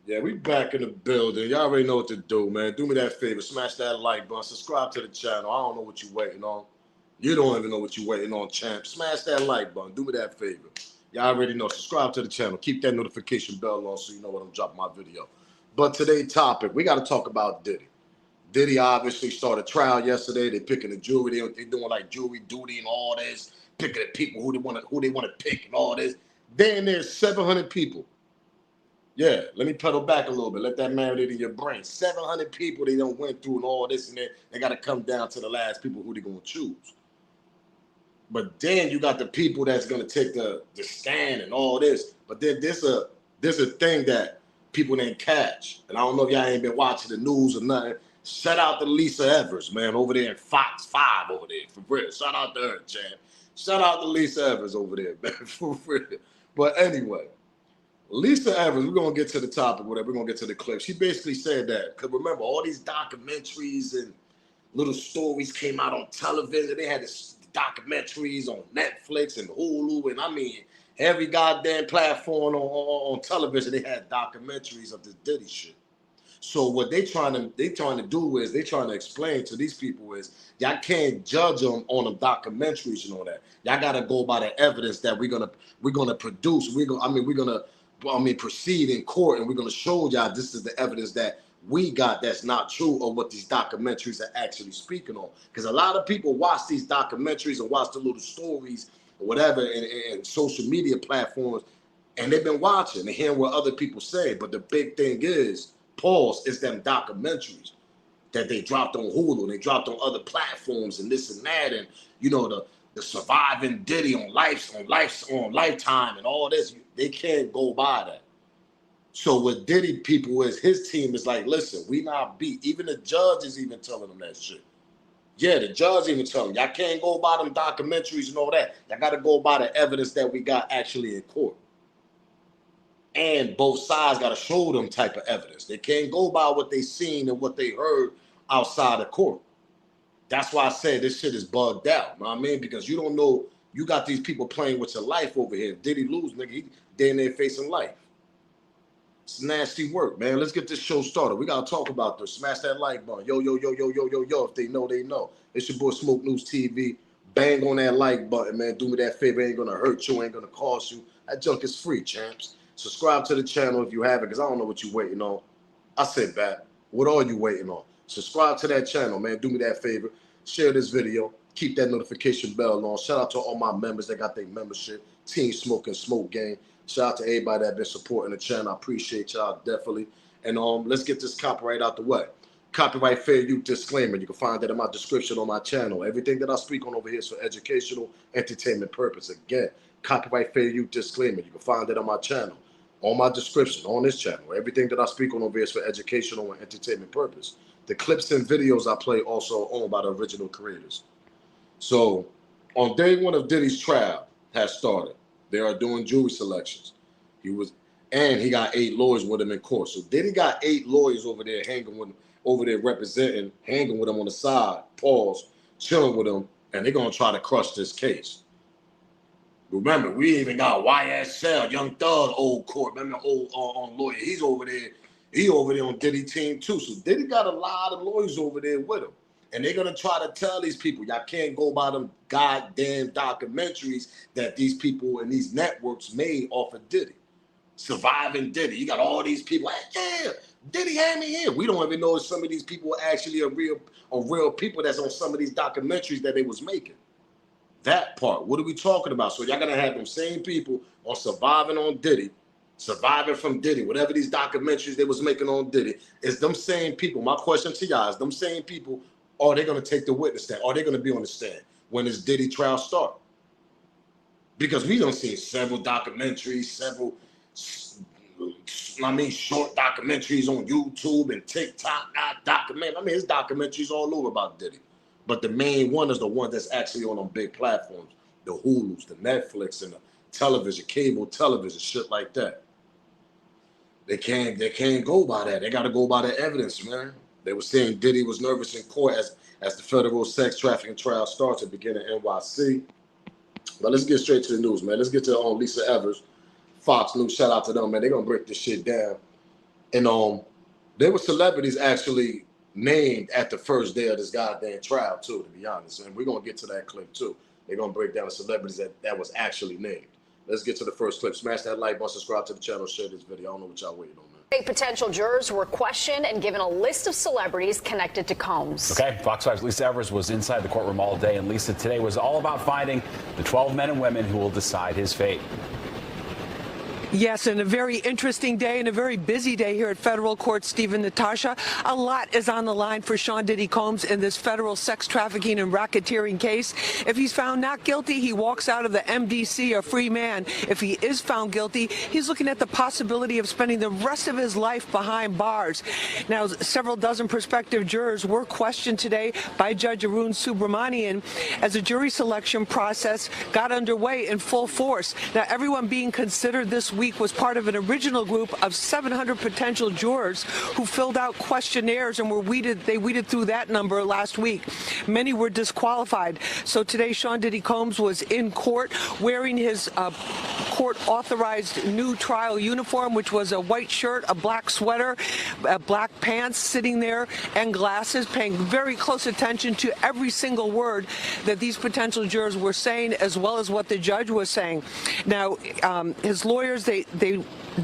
Yeah, we back in the building. Y'all already know what to do, man. Do me that favor. Smash that like button. Subscribe to the channel. I don't know what you're waiting on. You don't even know what you're waiting on, champ. Smash that like button. Do me that favor. Y'all already know. Subscribe to the channel. Keep that notification bell on so you know when I'm dropping my video. But today's topic, we got to talk about Diddy. Diddy obviously started trial yesterday. They picking the jury. They doing like jury duty and all this. Picking the people who they want to pick and all this. Then there's 700 people. Yeah, let me pedal back a little bit. Let that marinate in your brain. 700 people they don't went through and all this and that. They got to come down to the last people who they going to choose. But then you got the people that's going to take the stand and all this. But then there's a thing that people didn't catch. And I don't know if y'all ain't been watching the news or nothing. Shout out to Lisa Evers, man, over there in Fox 5 over there, for real. Shout out to her, champ. Shout out to Lisa Evers over there, man, for real. But anyway. Lisa Evers, we're going to get to the topic, whatever. We're going to get to the clip. She basically said that, because remember, all these documentaries and little stories came out on television. They had this documentaries on Netflix and Hulu, and I mean, every goddamn platform on television, they had documentaries of this Diddy shit. So what they trying to do is they trying to explain to these people is y'all can't judge them on them documentaries and all that. Y'all gotta go by the evidence that we're gonna produce. We're gonna proceed in court, and we're gonna show y'all this is the evidence that we got that's not true of what these documentaries are actually speaking on. Because a lot of people watch these documentaries and watch the little stories or whatever and social media platforms, and they've been watching and hearing what other people say. But the big thing is, pause, is them documentaries that they dropped on Hulu, they dropped on other platforms and this and that, and you know the surviving Diddy on Lifetime and all this. They can't go by that. So what Diddy people is, his team is like, listen, we not beat. Even the judge is even telling them that shit. Yeah, the judge even telling them, y'all can't go by them documentaries and all that. Y'all got to go by the evidence that we got actually in court. And both sides got to show them type of evidence. They can't go by what they seen and what they heard outside of court. That's why I said this shit is bugged out. You know what I mean? Because you don't know, you got these people playing with your life over here. If Diddy lose, nigga, he damn near facing life. It's nasty work, man. Let's get this show started. We got to talk about this. Smash that like button. Yo, yo, yo, yo, yo, yo, yo. If they know, they know. It's your boy Smoke News TV. Bang on that like button, man. Do me that favor. Ain't going to hurt you. Ain't going to cost you. That junk is free, champs. Subscribe to the channel if you haven't, because I don't know what you're waiting on. I said back. What are you waiting on? Subscribe to that channel, man. Do me that favor. Share this video. Keep that notification bell on. Shout out to all my members that got their membership. Team Smoke and Smoke Gang. Shout out to everybody that been supporting the channel. I appreciate y'all definitely. And let's get this copyright out the way. Copyright fair use disclaimer. You can find that in my description on my channel. Everything that I speak on over here is for educational, entertainment purpose. Again, copyright fair use disclaimer. You can find that on my channel, on my description, on this channel. Everything that I speak on over here is for educational and entertainment purpose. The clips and videos I play also owned by the original creators. So, on day one of Diddy's trial has started. They are doing jury selections. He got 8 lawyers with him in court. So Diddy got 8 lawyers over there hanging with him, over there representing, hanging with him on the side, pause, chilling with him, and they're gonna try to crush this case. Remember, we even got YSL, Young Thug, old court. Remember, old lawyer. He's over there. He over there on Diddy team too. So Diddy got a lot of lawyers over there with him. And they're going to try to tell these people, y'all can't go by them goddamn documentaries that these people and these networks made off of Diddy. Surviving Diddy. You got all these people, yeah, Diddy had me here. We don't even know if some of these people actually are real people that's on some of these documentaries that they was making. That part. What are we talking about? So y'all going to have them same people on surviving on Diddy, surviving from Diddy, whatever these documentaries they was making on Diddy. It's them same people. My question to y'all is them same people, are they going to take the witness stand? Are they going to be on the stand when this Diddy trial start? Because we don't see several documentaries, short documentaries on YouTube and TikTok, his documentaries all over about Diddy. But the main one is the one that's actually on them big platforms, the Hulus, the Netflix, and the television, cable television, shit like that. They can't go by that. They got to go by the evidence, man. They were saying Diddy was nervous in court as the federal sex trafficking trial starts to begin in NYC. But let's get straight to the news, man. Let's get to Lisa Evers, Fox News. Shout out to them, man. They're going to break this shit down. And there were celebrities actually named at the first day of this goddamn trial too, to be honest. And we're gonna get to that clip too. They're gonna break down the celebrities that was actually named. Let's get to the first clip. Smash that like button, subscribe to the channel, share this video. I don't know what y'all waiting on, man. 8 potential jurors were questioned and given a list of celebrities connected to Combs. Okay, Fox 5's Lisa Evers was inside the courtroom all day, and Lisa, today was all about finding the 12 men and women who will decide his fate. Yes, and a very interesting day and a very busy day here at federal court, Stephen, Natasha. A lot is on the line for Sean Diddy Combs in this federal sex trafficking and racketeering case. If he's found not guilty, he walks out of the MDC a free man. If he is found guilty, he's looking at the possibility of spending the rest of his life behind bars. Now, several dozen prospective jurors were questioned today by Judge Arun Subramanian as the jury selection process got underway in full force. Now, everyone being considered this week was part of an original group of 700 potential jurors who filled out questionnaires and they weeded through that number last week. Many were disqualified. So today, Sean Diddy Combs was in court wearing his court-authorized new trial uniform, which was a white shirt, a black sweater, black pants, sitting there, and glasses, paying very close attention to every single word that these potential jurors were saying, as well as what the judge was saying. Now, his lawyers, they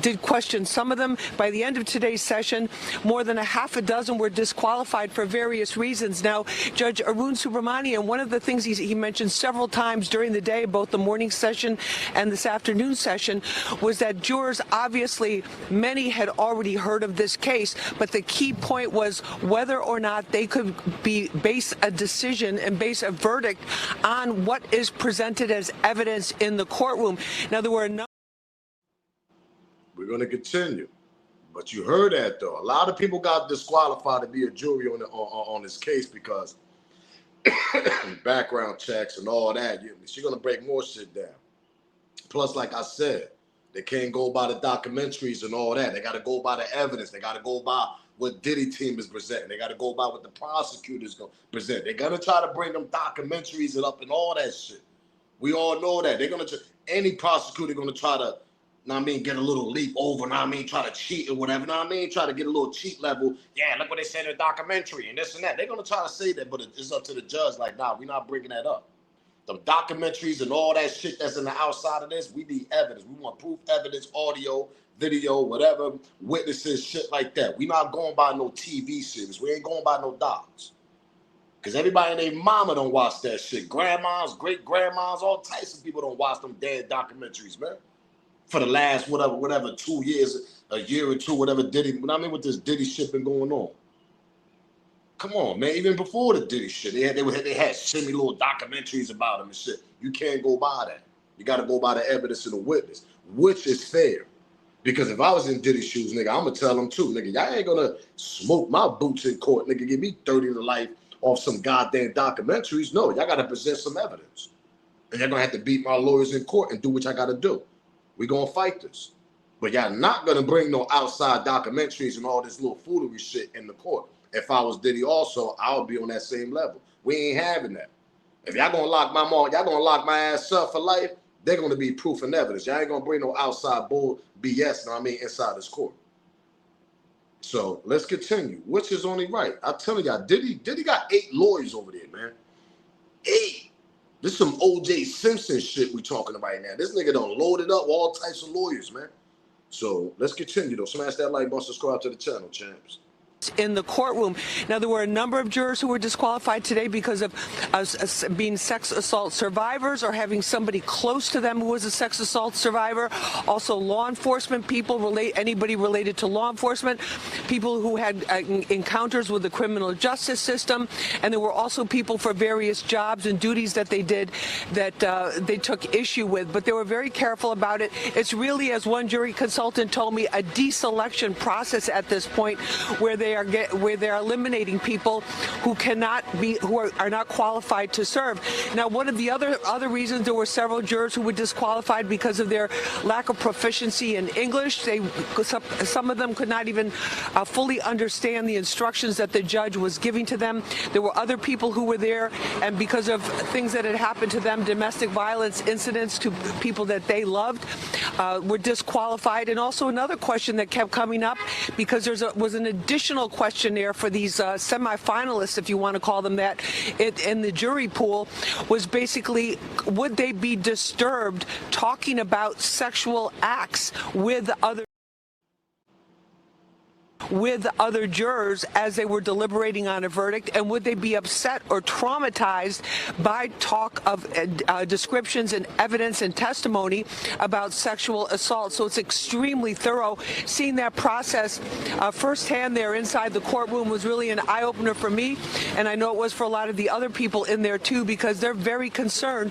did question some of them. By the end of today's session, more than a half a dozen were disqualified for various reasons. Now, Judge Arun Subramanian, one of the things he mentioned several times during the day, both the morning session and this afternoon session, was that jurors, obviously, many had already heard of this case, but the key point was whether or not they could base a decision and base a verdict on what is presented as evidence in the courtroom. Now, there were a number. We're going to continue. But you heard that, though. A lot of people got disqualified to be a jury on this case because background checks and all that. She's going to break more shit down. Plus, like I said, they can't go by the documentaries and all that. They got to go by the evidence. They got to go by what Diddy team is presenting. They got to go by what the prosecutors going to present. They're going to try to bring them documentaries and up and all that shit. We all know that. They're going to, any prosecutor going to try to, know what I mean, get a little leap over, know what I mean, try to cheat or whatever, know what I mean, try to get a little cheat level. Yeah, look what they said in the documentary and this and that. They're going to try to say that, but it's up to the judge. Like, nah, we're not bringing that up. The documentaries and all that shit that's in the outside of this, we need evidence. We want proof, evidence, audio, video, whatever, witnesses, shit like that. We not going by no TV series. We ain't going by no docs. Because everybody and their mama don't watch that shit. Grandmas, great-grandmas, all types of people don't watch them dead documentaries, man. For the last, whatever, 2 years, a year or two, whatever Diddy, I mean, with this Diddy shit been going on. Come on, man. Even before the Diddy shit, they had semi little documentaries about him and shit. You can't go by that. You got to go by the evidence and the witness, which is fair. Because if I was in Diddy's shoes, nigga, I'm going to tell them too, nigga, y'all ain't going to smoke my boots in court, nigga, give me 30 to life off some goddamn documentaries. No, y'all got to present some evidence. And y'all going to have to beat my lawyers in court and do what y'all got to do. We're going to fight this. But y'all not going to bring no outside documentaries and all this little foolery shit in the court. If I was Diddy also, I would be on that same level. We ain't having that. If y'all going to lock my mom, y'all going to lock my ass up for life, they're going to be proof and evidence. Y'all ain't going to bring no outside bull BS, know what I mean, inside this court. So let's continue, which is only right. I'm telling y'all, Diddy got 8 lawyers over there, man. 8. This is some O.J. Simpson shit we talking about right now. This nigga done loaded up all types of lawyers, man. So let's continue, though. Smash that like button, subscribe to the channel, champs. In the courtroom. Now, there were a number of jurors who were disqualified today because of being sex assault survivors or having somebody close to them who was a sex assault survivor. Also, law enforcement people, anybody related to law enforcement, people who had encounters with the criminal justice system, and there were also people for various jobs and duties that they did that they took issue with. But they were very careful about it. It's really, as one jury consultant told me, a deselection process at this point where they where they are eliminating people who are not qualified to serve. Now, one of the other reasons, there were several jurors who were disqualified because of their lack of proficiency in English. Some of them could not even fully understand the instructions that the judge was giving to them. There were other people who were there, and because of things that had happened to them, domestic violence incidents to people that they loved, were disqualified. And also another question that kept coming up, because there was an additional questionnaire for these semifinalists, if you want to call them that, in the jury pool, was basically, would they be disturbed talking about sexual acts with other jurors as they were deliberating on a verdict, and would they be upset or traumatized by talk of descriptions and evidence and testimony about sexual assault. So it's extremely thorough. Seeing that process firsthand there inside the courtroom was really an eye-opener for me, and I know it was for a lot of the other people in there too, because they're very concerned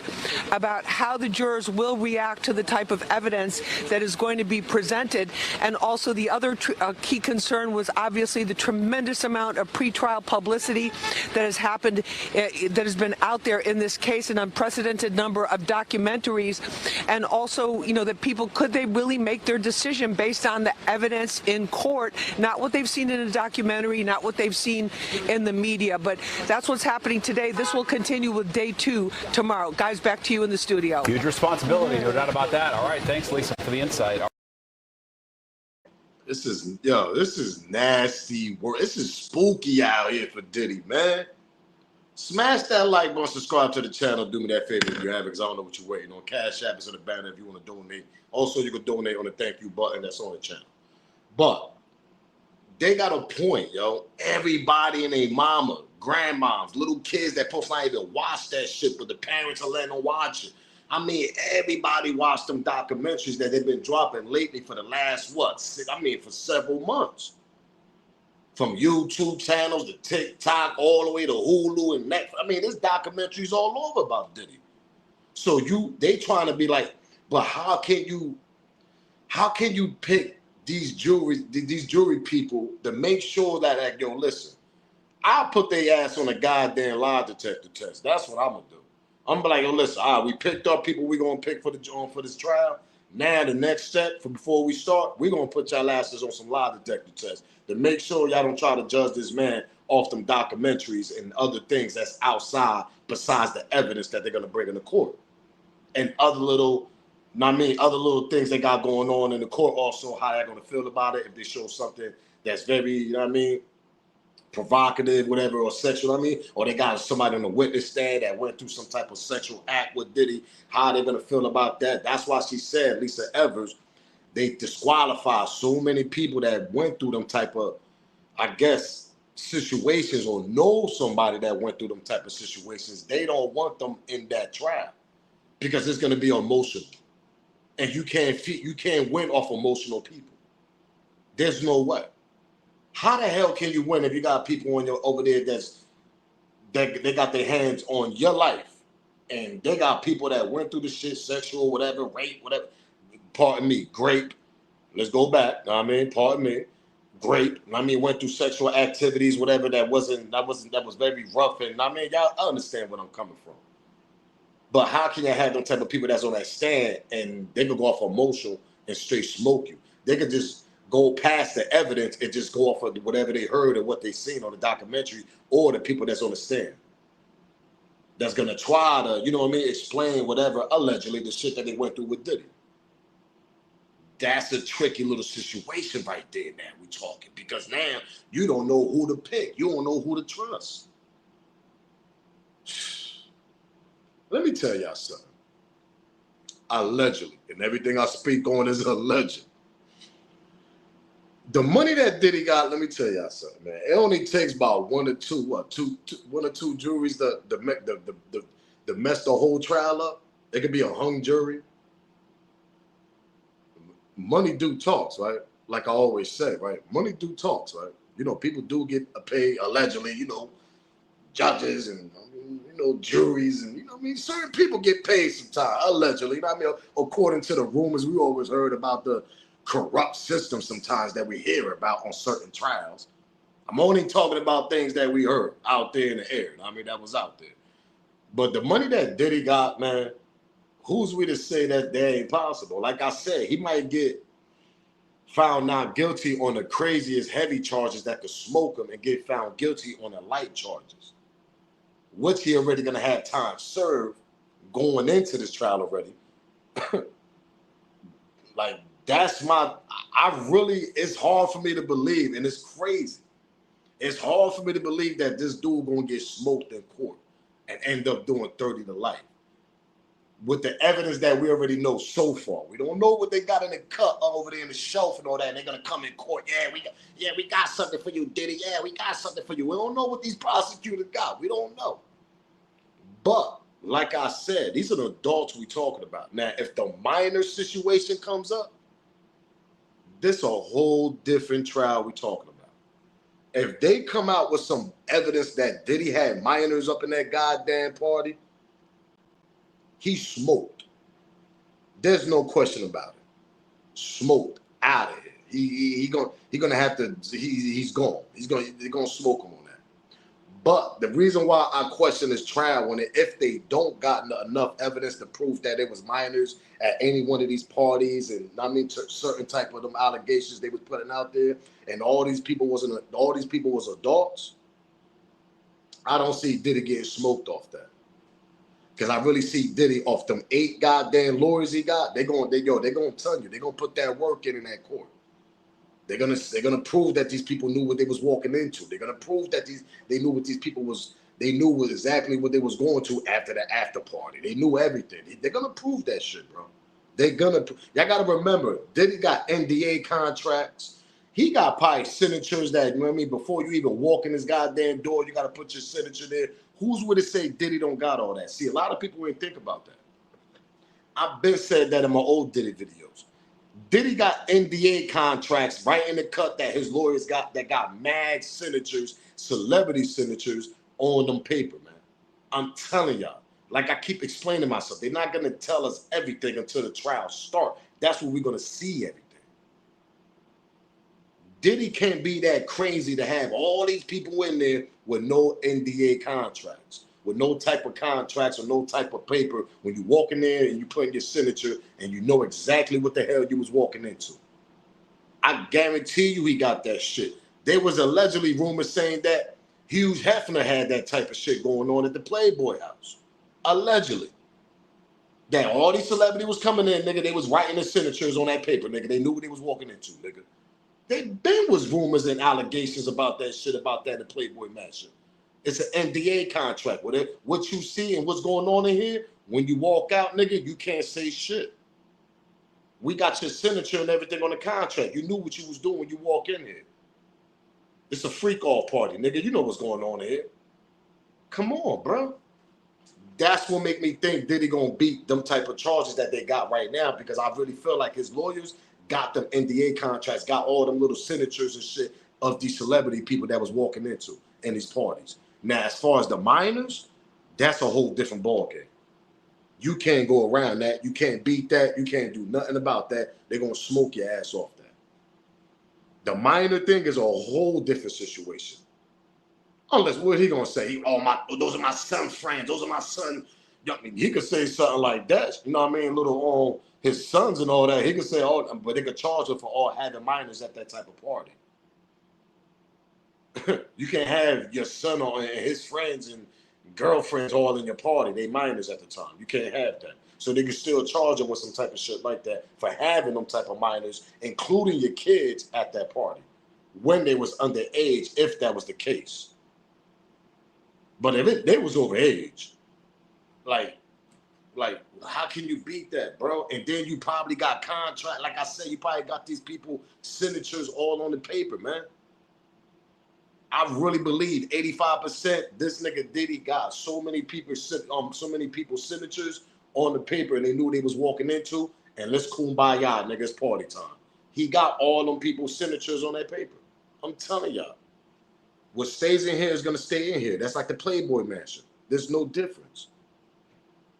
about how the jurors will react to the type of evidence that is going to be presented. And also the other key concern was obviously the tremendous amount of pretrial publicity that has happened, that has been out there in this case, an unprecedented number of documentaries, and also, that people, could they really make their decision based on the evidence in court, not what they've seen in a documentary, not what they've seen in the media. But that's what's happening today. This will continue with day 2 tomorrow. Guys, back to you in the studio. Huge responsibility, no doubt about that. All right, thanks, Lisa, for the insight. This is nasty work. This is spooky out here for Diddy, man. Smash that like button, subscribe to the channel. Do me that favor if you have it, because I don't know what you're waiting on. Cash App is in the banner if you want to donate. Also, you can donate on the thank you button that's on the channel. But they got a point, yo. Everybody and their mama, grandmoms, little kids that supposed not even watch that shit, but the parents are letting them watch it. I mean, everybody watched them documentaries that they've been dropping lately for the last, for several months. From YouTube channels to TikTok, all the way to Hulu and Netflix. I mean, there's documentaries all over about Diddy. So they trying to be like, but how can you pick these jury people to make sure that, like, yo, listen, I'll put their ass on a goddamn lie detector test. That's what I'm gonna do. I'm gonna be like, yo, listen, all right, we picked up people we're gonna pick for this trial. Now the next step before we start, we're gonna put y'all asses on some lie detector tests to make sure y'all don't try to judge this man off them documentaries and other things that's outside besides the evidence that they're gonna bring in the court. And other little things they got going on in the court, also how they're gonna feel about it if they show something that's very, provocative, whatever, or sexual, or they got somebody on the witness stand that went through some type of sexual act with Diddy, how they're gonna feel about that. That's why she said, Lisa Evers, they disqualify so many people that went through them type of, situations, or know somebody that went through them type of situations. They don't want them in that trial because it's gonna be emotional. And you can't win off emotional people. There's no way. How the hell can you win if you got people over there that they got their hands on your life, and they got people that went through the shit, sexual, whatever, rape, whatever. Pardon me, grape. Let's go back. Pardon me, grape. Went through sexual activities, whatever. That was very rough, and y'all understand where I'm coming from. But how can you have them type of people that's on that stand and they could go off emotional and straight smoke you? They could just go past the evidence and just go off of whatever they heard or what they seen on the documentary, or the people that's on the stand that's gonna try to, explain whatever, allegedly, the shit that they went through with Diddy. That's a tricky little situation right there now we're talking, because now you don't know who to pick. You don't know who to trust. Let me tell y'all something. Allegedly, and everything I speak on is alleged. The money that Diddy got, let me tell y'all something, man. It only takes about one or two juries to mess the whole trial up. It could be a hung jury. Money do talks, right? Like I always say, right? Money do talks, right? People do get paid, allegedly, judges and, juries and, certain people get paid sometimes, allegedly. According to the rumors we always heard about the corrupt system sometimes that we hear about on certain trials. I'm only talking about things that we heard out there in the air. I mean, that was out there. But the money that Diddy got, man, who's we to say that that ain't possible? Like I said, he might get found not guilty on the craziest heavy charges that could smoke him and get found guilty on the light charges, which he already gonna have time served going into this trial already. Like, that's I really, it's hard for me to believe, and it's crazy. It's hard for me to believe that this dude gonna get smoked in court and end up doing 30 to life. With the evidence that we already know so far. We don't know what they got in the cup over there in the shelf and all that, and they're gonna come in court. We got something for you, Diddy. Yeah, we got something for you. We don't know what these prosecutors got. We don't know. But like I said, these are the adults we talking about. Now, if the minor situation comes up, this a whole different trial we talking about. If they come out with some evidence that Diddy had minors up in that goddamn party, he smoked. There's no question about it. Smoked out of here. He's gonna have to. He's gone. They're gonna smoke him on that. But the reason why I question this trial, if they don't got enough evidence to prove that it was minors at any one of these parties, and I mean certain type of them allegations they was putting out there, and all these people was adults, I don't see Diddy getting smoked off that. Because I really see Diddy off them 8 goddamn lawyers he got. They're gonna tell you, they're gonna put that work in that court. They're gonna prove that these people knew what they was walking into. They're gonna prove that they knew what these people was. They knew exactly what they was going to after the after party. They knew everything. They're gonna prove that shit, bro. Y'all gotta remember, Diddy got NDA contracts. He got probably signatures that, you know what I mean, before you even walk in this goddamn door, you gotta put your signature there. Who's would it say Diddy don't got all that? See, a lot of people ain't think about that. I've been said that in my old Diddy videos. Diddy got NDA contracts right in the cut that his lawyers got that got mad signatures, celebrity signatures on them paper, man. I'm telling y'all. Like I keep explaining myself, they're not gonna tell us everything until the trial start. That's when we're gonna see everything. Diddy can't be that crazy to have all these people in there with no NDA contracts, with no type of contracts or no type of paper. When you walk in there and you put in your signature and you know exactly what the hell you was walking into. I guarantee you he got that shit. There was allegedly rumors saying that Hugh Hefner had that type of shit going on at the Playboy house. Allegedly. That all these celebrities was coming in, nigga, they was writing their signatures on that paper, nigga. They knew what they was walking into, nigga. They been was rumors and allegations about that shit, about that in Playboy Mansion. It's an NDA contract. What you see and what's going on in here, when you walk out, nigga, you can't say shit. We got your signature and everything on the contract. You knew what you was doing when you walk in here. It's a freak-off party, nigga. You know what's going on in here. Come on, bro. That's what make me think Diddy gonna beat them type of charges that they got right now, because I really feel like his lawyers got them NDA contracts, got all them little signatures and shit of these celebrity people that was walking into in these parties. Now, as far as the minors, that's a whole different ballgame. You can't go around that. You can't beat that. You can't do nothing about that. They're going to smoke your ass off that. The minor thing is a whole different situation. Unless, what he going to say? Those are my son's friends. Those are my son. He could say something like that. You know what I mean? Little his sons and all that. He could say but they could charge him for all having minors at that type of party. You can't have your son and his friends and girlfriends all in your party. They minors at the time. You can't have that. So they can still charge him with some type of shit like that for having them type of minors, including your kids at that party when they was underage, if that was the case. But if they was overage, like, how can you beat that, bro? And then you probably got contract. Like I said, you probably got these people signatures all on the paper, man. I really believe 85% this nigga Diddy got so many people's signatures on the paper, and they knew what they was walking into. And let's kumbaya, nigga, it's party time. He got all them people's signatures on that paper. I'm telling y'all. What stays in here is gonna stay in here. That's like the Playboy Mansion. There's no difference.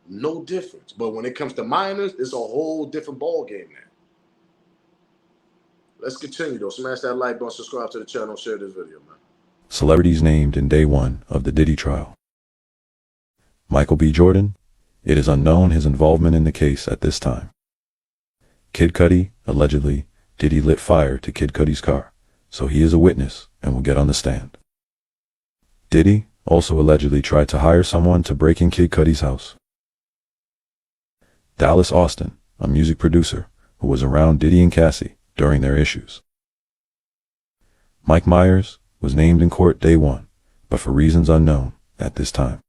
No difference. But when it comes to minors, it's a whole different ball game now. Let's continue though. Smash that like button, subscribe to the channel, share this video, man. Celebrities named in day one of the Diddy trial. Michael B. Jordan. It is unknown his involvement in the case at this time. Kid Cudi. Allegedly, Diddy lit fire to Kid Cudi's car, so he is a witness and will get on the stand. Diddy also allegedly tried to hire someone to break in Kid Cudi's house. Dallas Austin, a music producer who was around Diddy and Cassie during their issues. Mike Myers was named in court day one, but for reasons unknown at this time.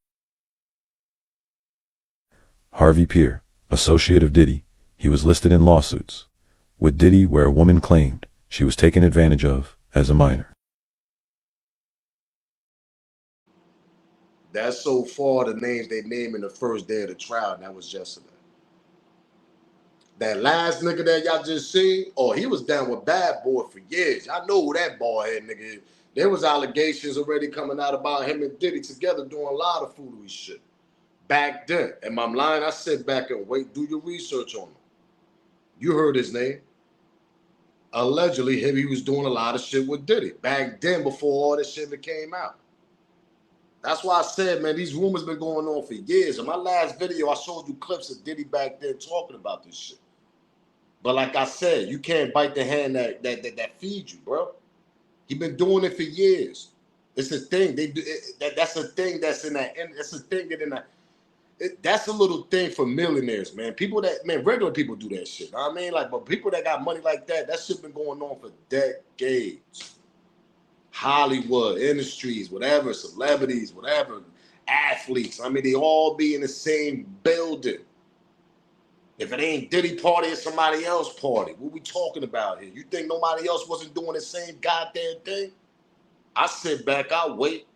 Harvey Peer, associate of Diddy, he was listed in lawsuits with Diddy where a woman claimed she was taken advantage of as a minor. That's so far the names they named in the first day of the trial, and that was yesterday. That last nigga that y'all just seen, oh, he was down with Bad Boy for years. I know who that bald head nigga is. There was allegations already coming out about him and Diddy together doing a lot of foolery shit back then. Am I lying? I sit back and wait, do your research on him. You heard his name. Allegedly, he was doing a lot of shit with Diddy back then before all this shit came out. That's why I said, man, these rumors been going on for years. In my last video, I showed you clips of Diddy back then talking about this shit. But like I said, you can't bite the hand that feeds you, bro. He been doing it for years. It's a thing. They do that's a thing that's in that. That's a thing that in that. That's a little thing for millionaires, man. People that, man, regular people do that shit. You know what I mean? Like, but people that got money like that shit been going on for decades. Hollywood, industries, whatever, celebrities, whatever, athletes. I mean, they all be in the same building. If it ain't Diddy party, it's somebody else party. What we talking about here? You think nobody else wasn't doing the same goddamn thing? I sit back, I wait.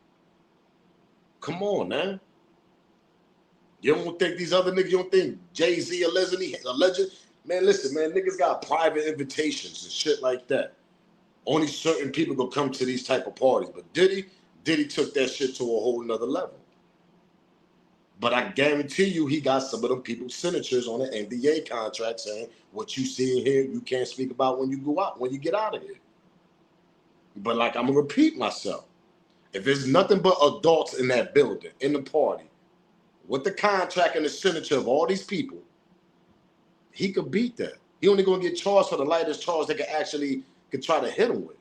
Come on, man. You don't think these other niggas, you don't think Jay-Z a legend? Man, listen, man, niggas got private invitations and shit like that. Only certain people gonna come to these type of parties. But Diddy took that shit to a whole nother level. But I guarantee you he got some of them people's signatures on the NDA contract saying what you see here, you can't speak about when you go out, when you get out of here. But like, I'm gonna repeat myself. If there's nothing but adults in that building, in the party, with the contract and the signature of all these people, he could beat that. He only gonna get charged for the lightest charge they could try to hit him with.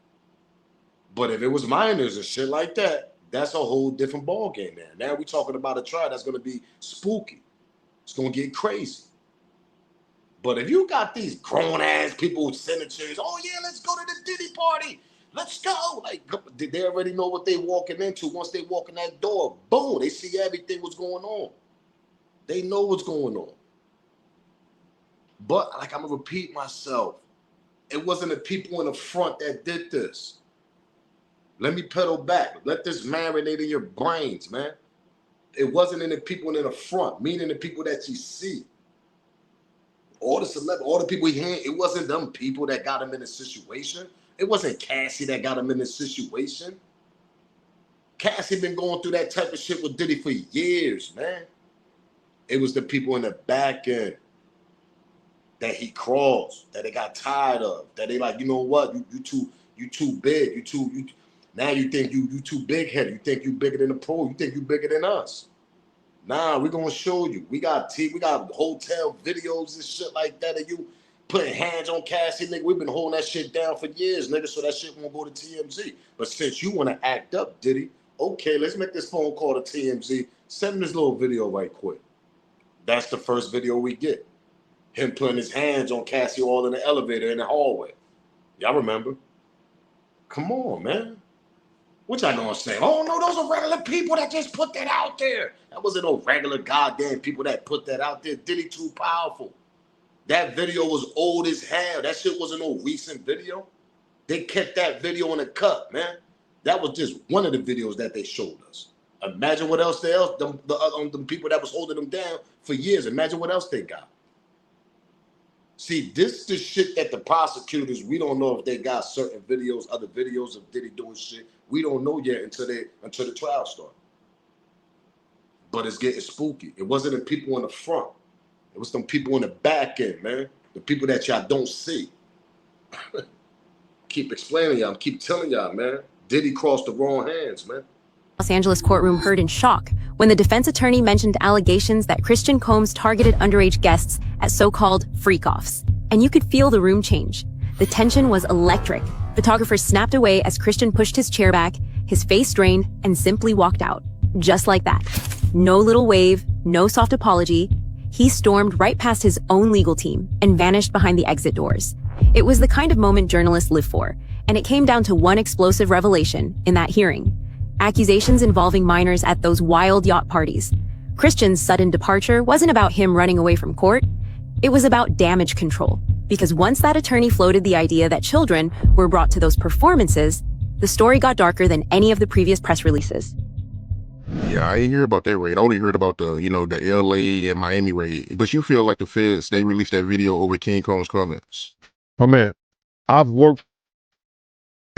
But if it was minors and shit like that, that's a whole different ball game, man. Now we talking about a trial that's gonna be spooky. It's gonna get crazy. But if you got these grown ass people with signatures, oh yeah, let's go to the Diddy party. Let's go. Like, did they already know what they walking into? Once they walk in that door, boom, they see everything what's going on. They know what's going on. But like, I'm gonna repeat myself. It wasn't the people in the front that did this. Let me pedal back. Let this marinate in your brains, man. It wasn't in the people in the front, meaning the people that you see. All the celebrities, all the people he had, it wasn't them people that got him in a situation. It wasn't Cassie that got him in this situation. Cassie been going through that type of shit with Diddy for years, man. It was the people in the back end that he crossed, that they got tired of, that they like, you know what, you too big, now you think you too big headed, you think you bigger than the pro, you think you bigger than us. Nah, we're gonna show you. We got hotel videos and shit like that of you putting hands on Cassie, nigga. We've been holding that shit down for years, nigga, so that shit won't go to TMZ. But since you wanna act up, Diddy, okay, let's make this phone call to TMZ. Send him this little video right quick. That's the first video we get. Him putting his hands on Cassie all in the elevator in the hallway. Y'all remember? Come on, man. What y'all gonna say? Oh no, those are regular people that just put that out there. That wasn't no regular goddamn people that put that out there. Diddy too powerful. That video was old as hell. That shit wasn't no recent video. They kept that video in the cut, man. That was just one of the videos that they showed us. Imagine what else the people that was holding them down for years. Imagine what else they got. See, this is the shit that the prosecutors, we don't know if they got certain videos, other videos of Diddy doing shit. We don't know yet until the trial starts. But it's getting spooky. It wasn't the people in the front. It was some people in the back end, man. The people that y'all don't see. Keep explaining y'all, keep telling y'all, man. Diddy crossed the wrong hands, man. Los Angeles courtroom heard in shock when the defense attorney mentioned allegations that Christian Combs targeted underage guests at so-called freak-offs. And you could feel the room change. The tension was electric. Photographers snapped away as Christian pushed his chair back, his face drained, and simply walked out. Just like that. No little wave, no soft apology. He stormed right past his own legal team and vanished behind the exit doors. It was the kind of moment journalists live for, and it came down to one explosive revelation in that hearing. Accusations involving minors at those wild yacht parties. Christian's sudden departure wasn't about him running away from court. It was about damage control. Because once that attorney floated the idea that children were brought to those performances, the story got darker than any of the previous press releases. Yeah, I ain't hear about that raid. I only heard about the, the LA and Miami raid. But you feel like the feds, they released that video over King Combs' comments. Oh man, I've worked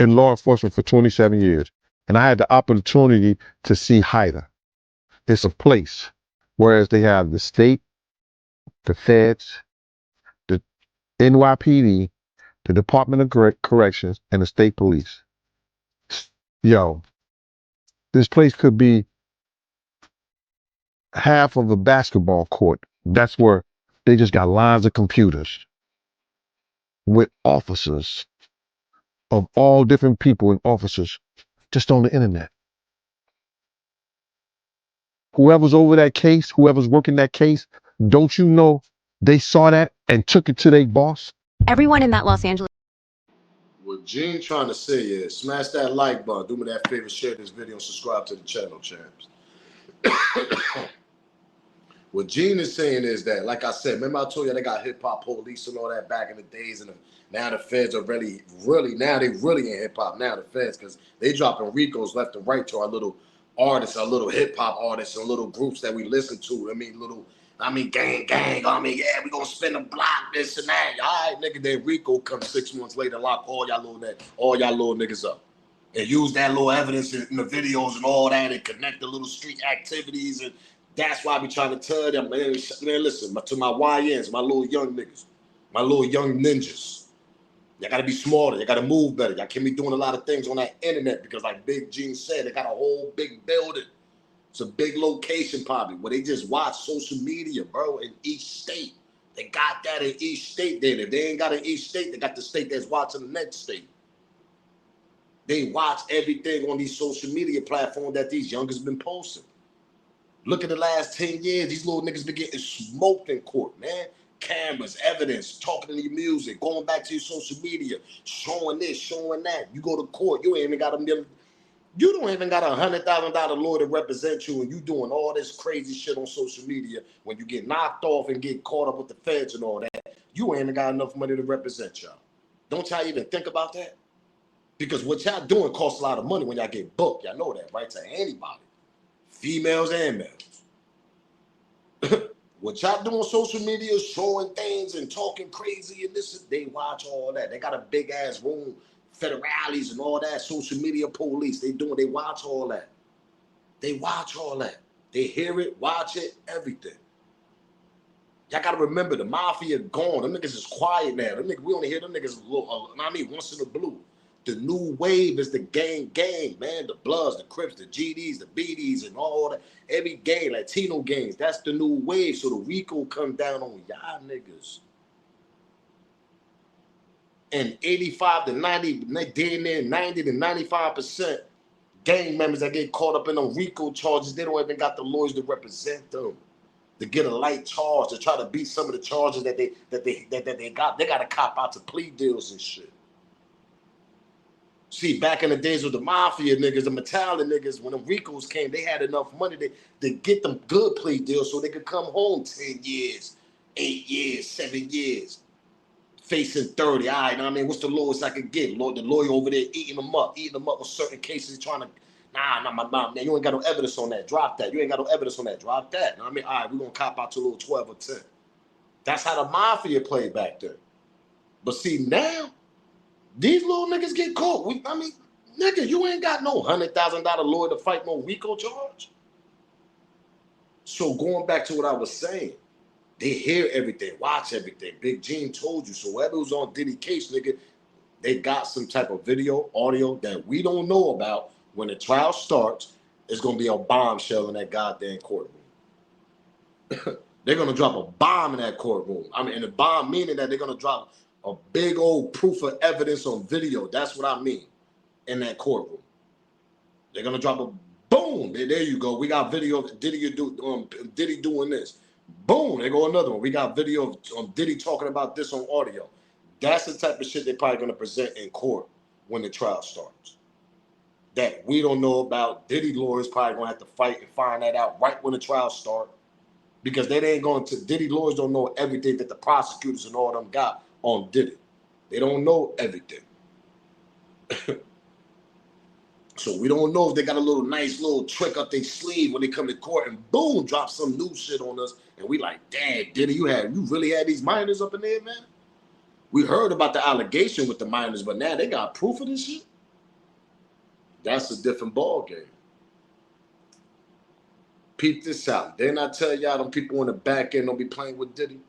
in law enforcement for 27 years, and I had the opportunity to see HIDA. It's a place, whereas they have the state, the feds, the NYPD, the Department of Corrections, and the state police. Yo, this place could be half of a basketball court. That's where they just got lines of computers with officers of all different people and officers just on the internet. Whoever's over that case, whoever's working that case, don't you know they saw that and took it to their boss? Everyone in that Los Angeles What Gene trying to say is smash that like button. Do me that favor, share this video, and subscribe to the channel, champs. What Gene is saying is that, like I said, remember I told you they got hip hop police and all that back in the days, and now the feds are really now they really in hip hop now, the feds, because they dropping Ricos left and right to our little artists, our little hip hop artists, and little groups that we listen to. Gang, yeah, we gonna spin the block, this and that. All right, nigga, then Rico comes 6 months later, lock all y'all little niggas up. And use that little evidence in the videos and all that and connect the little street activities. And that's why I be trying to tell them, man, listen, to my YNs, my little young niggas, my little young ninjas. Y'all gotta be smarter, you gotta move better. Y'all can't be doing a lot of things on that internet because like Big Gene said, they got a whole big building. It's a big location probably where they just watch social media, bro, in each state. They got that in each state then. If they ain't got it in each state, they got the state that's watching the next state. They watch everything on these social media platforms that these youngers been posting. Look at the last 10 years, these little niggas been getting smoked in court, man. Cameras, evidence, talking to your music, going back to your social media, showing this, showing that. You go to court, you don't even got a $100,000 lawyer to represent you, and you doing all this crazy shit on social media. When you get knocked off and get caught up with the feds and all that, you ain't got enough money to represent y'all. Don't y'all even think about that? Because what y'all doing costs a lot of money when y'all get booked. Y'all know that, right? To anybody, females and males. What y'all do on social media, showing things and talking crazy and this, they watch all that. They got a big ass room, federales and all that, social media police. They watch all that. They watch all that. They hear it, watch it, everything. Y'all gotta remember the mafia gone. Them niggas is quiet now. Them niggas, we only hear them niggas once in the blue. The new wave is the gang, man. The Bloods, the Crips, the GDs, the BDs, and all that. Every gang, Latino gangs, that's the new wave. So the Rico come down on y'all niggas. And 85 to 90, damn near 90 to 95% gang members that get caught up in them Rico charges, they don't even got the lawyers to represent them. To get a light charge, to try to beat some of the charges that they got. They got to cop out to plea deals and shit. See, back in the days with the mafia niggas, the Metallic niggas, when the Ricos came, they had enough money to get them good plea deals so they could come home 10 years, 8 years, 7 years, facing 30. All right, I mean, what's the lowest I could get? Lord, the lawyer over there eating them up with certain cases, trying to, my mom, man, you ain't got no evidence on that. Drop that. You ain't got no evidence on that. Drop that. I mean, all right, we're going to cop out to a little 12 or 10. That's how the mafia played back then. But see, now, these little niggas get caught. Nigga, you ain't got no $100,000 lawyer to fight no RICO charge. So going back to what I was saying, they hear everything, watch everything. Big Gene told you. So whoever was on Diddy case, nigga, they got some type of video, audio that we don't know about. When the trial starts, it's going to be a bombshell in that goddamn courtroom. They're going to drop a bomb in that courtroom. I mean, and the bomb meaning that they're going to drop a big old proof of evidence on video. That's what I mean in that courtroom. They're going to drop a boom. There you go. We got video of Diddy doing this. Boom. There go another one. We got video of Diddy talking about this on audio. That's the type of shit they're probably going to present in court when the trial starts. That we don't know about. Diddy lawyers probably going to have to fight and find that out right when the trial starts. Because they ain't going to, Diddy lawyers don't know everything that the prosecutors and all them got on Diddy. They don't know everything. So we don't know if they got a nice little trick up their sleeve when they come to court and boom, drop some new shit on us. And we like, damn, Diddy, you really had these minors up in there, man? We heard about the allegation with the minors, but now they got proof of this shit? That's a different ball game. Peep this out. Didn't I tell y'all them people in the back end don't be playing with Diddy?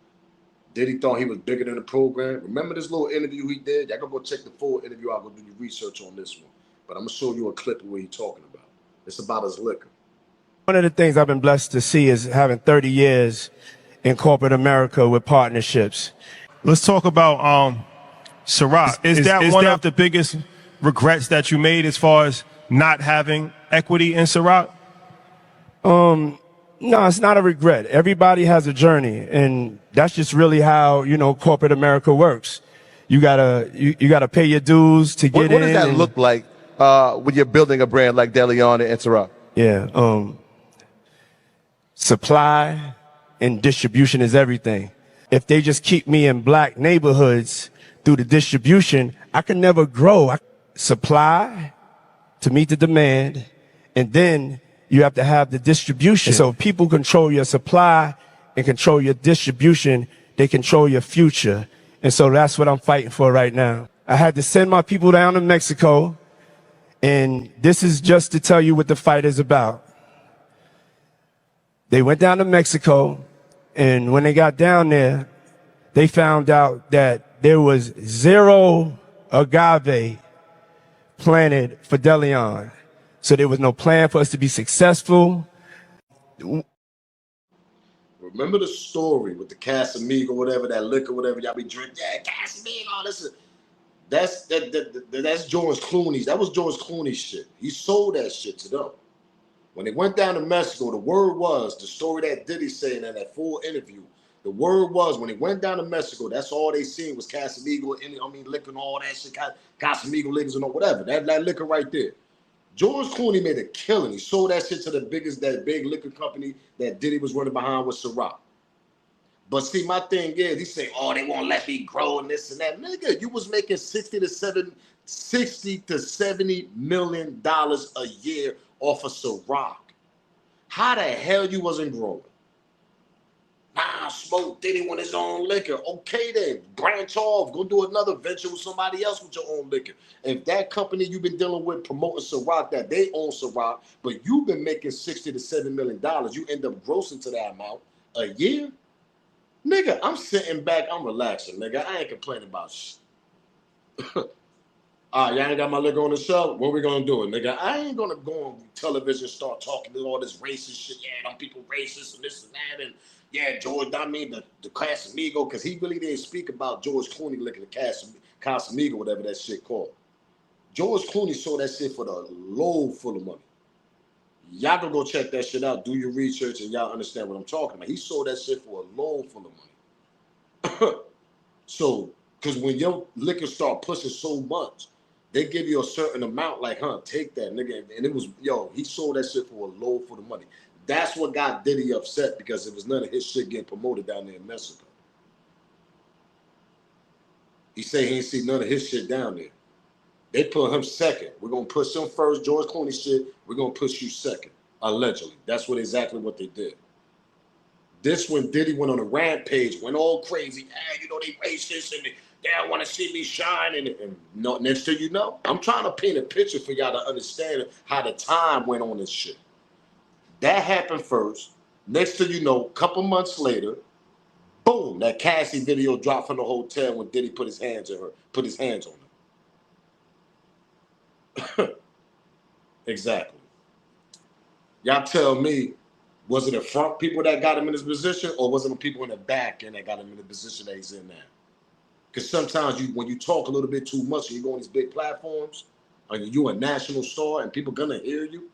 Diddy thought he was bigger than the program. Remember this little interview he did? Y'all can go check the full interview. I'll go do your research on this one. But I'm going to show you a clip of what he's talking about. It's about his liquor. One of the things I've been blessed to see is having 30 years in corporate America with partnerships. Let's talk about Ciroc. Is that one of the biggest regrets that you made as far as not having equity in Ciroc? No, it's not a regret. Everybody has a journey, and that's just really how, corporate America works. You gotta pay your dues to get in. What does that look like when you're building a brand like DeLeon and Ciroc? Yeah, supply and distribution is everything. If they just keep me in black neighborhoods through the distribution, I can never grow. Supply to meet the demand, and then you have to have the distribution. So if people control your supply and control your distribution, they control your future. And so that's what I'm fighting for right now. I had to send my people down to Mexico, and this is just to tell you what the fight is about. They went down to Mexico, and when they got down there, they found out that there was 0 agave planted for DeLeon. So there was no plan for us to be successful. Remember the story with the Casamigo, whatever, that liquor, whatever y'all be drinking? Yeah, Casamigo, that's George Clooney's. That was George Clooney's shit. He sold that shit to them. When they went down to Mexico, the word was, the story that Diddy saying in that full interview, the word was when they went down to Mexico, that's all they seen was Casamigo, liquor and all that shit, Casamigo liquors and all, whatever. That liquor right there. George Clooney made a killing. He sold that shit to that big liquor company that Diddy was running behind with Ciroc. But see, my thing is, he say, oh, they won't let me grow and this and that. Nigga, you was making $60 to $70 million a year off of Ciroc. How the hell you wasn't growing? Nah, Smoke Diddy want his own liquor. Okay then, branch off. Go do another venture with somebody else with your own liquor. If that company you've been dealing with promoting Ciroc, that they own Ciroc, but you've been making $60 to $70 million, you end up grossing to that amount a year? Nigga, I'm sitting back, I'm relaxing, nigga. I ain't complaining about shit. All right, y'all ain't got my liquor on the shelf. What we gonna do, nigga? I ain't gonna go on television and start talking to all this racist shit. Yeah, them people racist and this and that. And yeah, George, I mean the Casamigo, because he really didn't speak about George Clooney licking the Casamigo, whatever that shit called. George Clooney sold that shit for the load full of money. Y'all can go check that shit out, do your research, and y'all understand what I'm talking about. He sold that shit for a load full of money. So, because when your liquor start pushing so much, they give you a certain amount, like, take that, nigga. And it was, he sold that shit for a load for the money. That's what got Diddy upset, because it was none of his shit getting promoted down there in Mexico. He said he ain't see none of his shit down there. They put him second. We're going to push him first, George Clooney shit. We're going to push you second, allegedly. That's exactly what they did. This when Diddy went on a rampage, went all crazy. They racist and they don't want to see me shine. And next thing you know, I'm trying to paint a picture for y'all to understand how the time went on this shit. That happened first. Next thing you know, a couple months later, boom, that Cassie video dropped from the hotel when Diddy put his hands on her, Exactly. Y'all tell me, was it the front people that got him in this position, or was it the people in the back end that got him in the position that he's in now? Because sometimes when you talk a little bit too much and you go on these big platforms, and you're a national star and people gonna hear you,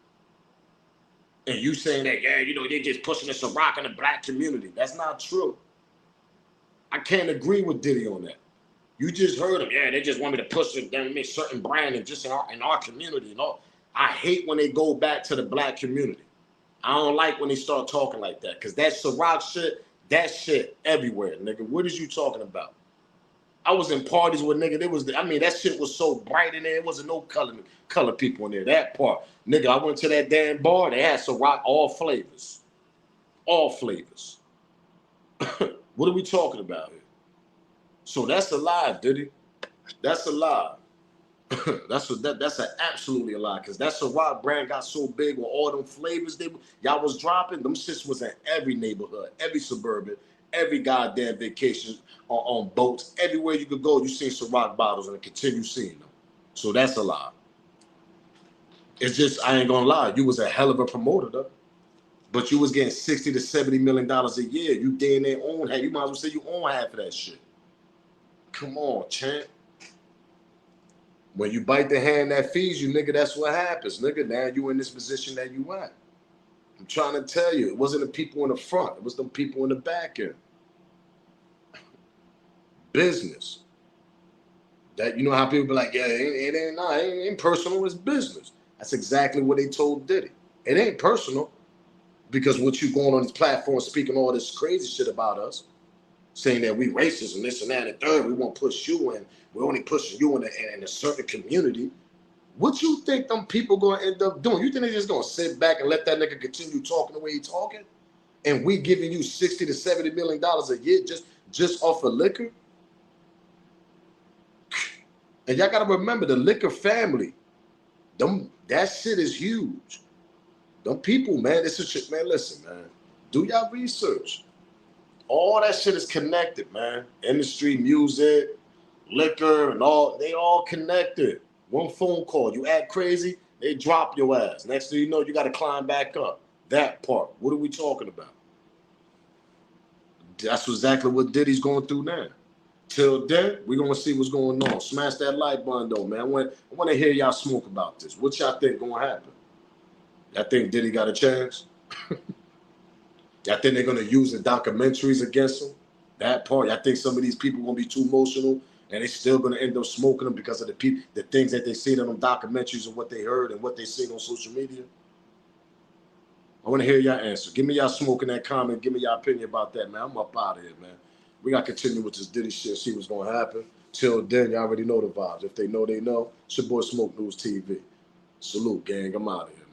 and you saying that, yeah, you know, they're just pushing the Ciroc in the black community. That's not true. I can't agree with Diddy on that. You just heard him. Yeah, they just want me to push a certain brand and just in our community and all. I hate when they go back to the black community. I don't like when they start talking like that, because that Ciroc shit, that shit everywhere, nigga. What is you talking about? I was in parties with nigga. That shit was so bright in there. It wasn't no color people in there. That part, nigga. I went to that damn bar. They had Ciroc, all flavors, all flavors. What are we talking about here? So that's a lie, Diddy. That's a lie. That's absolutely a lie, because that Ciroc brand got so big with all them flavors y'all was dropping. Them shits was in every neighborhood, every suburban, every goddamn vacation on boats, everywhere you could go. You seen Ciroc bottles and continue seeing them. So that's a lie. It's just, I ain't gonna lie, you was a hell of a promoter though, but you was getting $60 to $70 million a year. You damn near own half. You might as well say you own half of that shit. Come on, champ. When you bite the hand that feeds you, nigga, that's what happens, nigga. Now you in this position that you at. I'm trying to tell you, it wasn't the people in the front. It was the people in the back end. Business. That, you know how people be like, yeah, it ain't personal, it's business. That's exactly what they told Diddy. It ain't personal, because what you going on these platforms speaking all this crazy shit about us, saying that we racist and this and that and the third, we won't push you, and we're only pushing you in a certain community. What you think them people gonna end up doing? You think they just gonna sit back and let that nigga continue talking the way he talking? And we giving you $60 to $70 million a year just off of liquor? And y'all gotta remember, the liquor family, that shit is huge. Them people, man, this is shit, man, listen, man. Do y'all research. All that shit is connected, man. Industry, music, liquor, and all, they all connected. One phone call, you act crazy, they drop your ass. Next thing you know, you got to climb back up. That part. What are we talking about? That's exactly what Diddy's going through now. Till then, we're going to see what's going on. Smash that like button, though, man. I want to hear y'all smoke about this. What y'all think going to happen? Y'all think Diddy got a chance? Y'all think they're going to use the documentaries against him? That part. Y'all think some of these people going to be too emotional and they still going to end up smoking them because of the things that they seen on them documentaries and what they heard and what they seen on social media? I want to hear y'all answer. Give me y'all smoke in that comment. Give me y'all opinion about that, man. I'm up out of here, man. We got to continue with this Diddy shit, see what's going to happen. Till then, y'all already know the vibes. If they know, they know. It's your boy Smoke News TV. Salute, gang. I'm out of here.